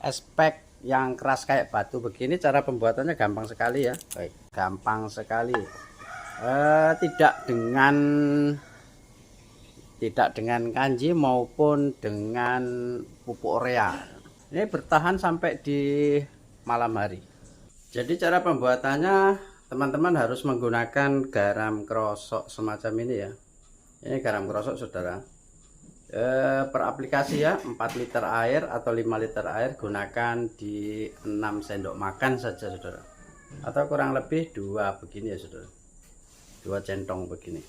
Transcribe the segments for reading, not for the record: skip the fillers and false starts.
Espek yang keras kayak batu begini, cara pembuatannya gampang sekali ya. Baik, gampang sekali. Tidak dengan kanji maupun dengan pupuk urea. Ini bertahan sampai di malam hari. Jadi cara pembuatannya teman-teman harus menggunakan garam krosok semacam ini ya. Ini garam krosok saudara. Per aplikasi ya, 4 liter air atau 5 liter air gunakan di 6 sendok makan saja saudara, atau kurang lebih 2 begini ya saudara, 2 centong begini,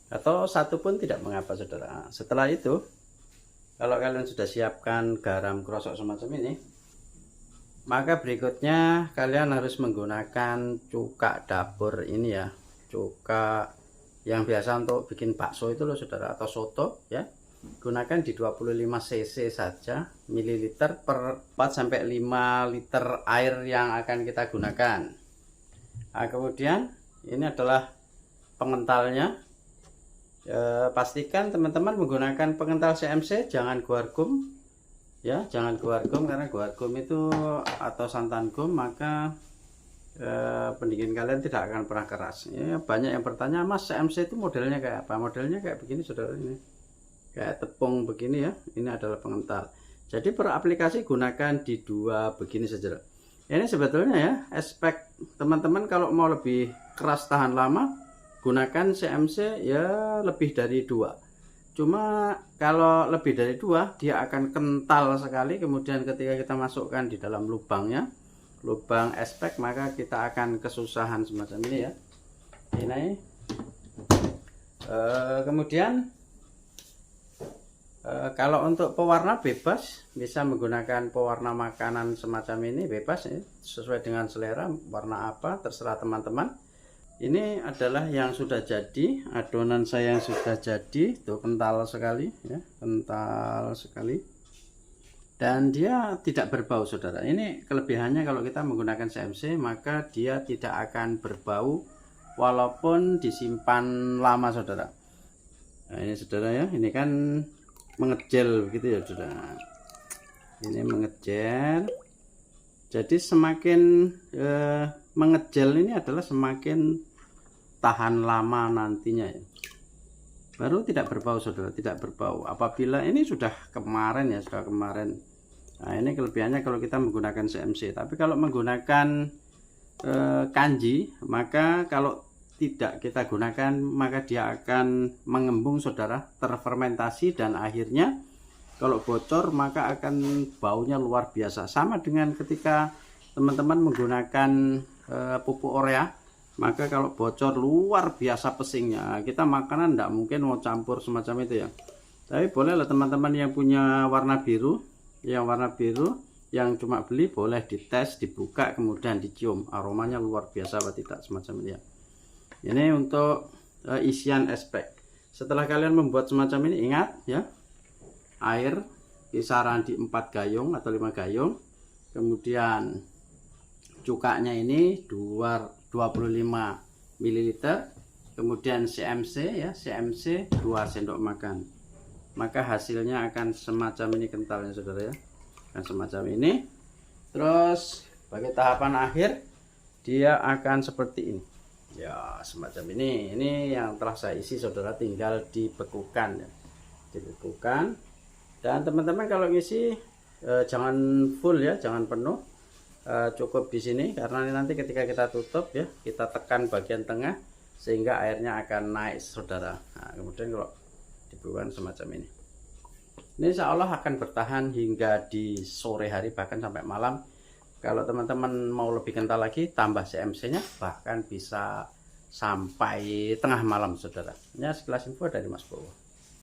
atau 1 pun tidak mengapa saudara. Setelah itu, kalau kalian sudah siapkan garam krosok semacam ini, maka berikutnya kalian harus menggunakan cuka dapur ini ya, cuka yang biasa untuk bikin bakso itu loh saudara, atau soto ya. Gunakan di 25 cc saja, mililiter per 4 sampai 5 liter air yang akan kita gunakan. Nah, kemudian ini adalah pengentalnya. Pastikan teman-teman menggunakan pengental CMC, jangan guar-gum ya, jangan guar-gum, karena guar-gum itu atau santan gum maka pendingin kalian tidak akan pernah keras ya. Banyak yang bertanya, Mas, CMC itu modelnya kayak apa? Modelnya kayak begini saudara, ini kayak tepung begini ya. Ini adalah pengental. Jadi per aplikasi gunakan di 2 begini saja. Ini sebetulnya ya, aspek teman-teman kalau mau lebih keras tahan lama, gunakan CMC ya lebih dari 2. Cuma kalau lebih dari 2 dia akan kental sekali. Kemudian ketika kita masukkan di dalam lubangnya, lubang aspek, maka kita akan kesusahan semacam ini ya. Ini kemudian kalau untuk pewarna bebas, bisa menggunakan pewarna makanan semacam ini, bebas ya, sesuai dengan selera, warna apa terserah teman-teman. Ini adalah yang sudah jadi, adonan saya yang sudah jadi, tuh kental sekali ya, kental sekali, dan dia tidak berbau saudara. Ini kelebihannya kalau kita menggunakan CMC, maka dia tidak akan berbau walaupun disimpan lama saudara. Nah, ini saudara ya, ini kan mengejel begitu ya saudara. Ini mengejel, jadi semakin mengejel ini adalah semakin tahan lama nantinya ya. Baru tidak berbau saudara, tidak berbau apabila ini sudah kemarin ya, sudah kemarin. Nah, ini kelebihannya kalau kita menggunakan CMC. Tapi kalau menggunakan kanji, maka kalau tidak kita gunakan, maka dia akan mengembung saudara, terfermentasi, dan akhirnya kalau bocor maka akan baunya luar biasa. Sama dengan ketika teman-teman menggunakan pupuk urea, maka kalau bocor luar biasa pesingnya. Kita makanan tidak mungkin mau campur semacam itu ya. Tapi bolehlah teman-teman yang punya warna biru, yang cuma beli, boleh dites, dibuka, kemudian dicium aromanya luar biasa apa tidak semacam ini ya. Ini untuk isian aspek. Setelah kalian membuat semacam ini, ingat ya, air kisaran di 4 gayung atau 5 gayung. Kemudian cukanya ini 25 ml. Kemudian CMC ya, CMC 2 sendok makan. Maka hasilnya akan semacam ini kentalnya saudara ya. Dan semacam ini. Terus bagi tahapan akhir, dia akan seperti ini. Ya, semacam ini yang telah saya isi saudara, tinggal dibekukan ya, dibekukan. Dan teman-teman kalau ngisi jangan full ya, jangan penuh, cukup di sini, karena nanti ketika kita tutup ya, kita tekan bagian tengah sehingga airnya akan naik saudara. Nah, kemudian kalau dibekukan semacam ini insya Allah akan bertahan hingga di sore hari, bahkan sampai malam. Kalau teman-teman mau lebih kental lagi, tambah CMC-nya, bahkan bisa sampai tengah malam saudara. Ya, sekilas info dari Mas Bowo.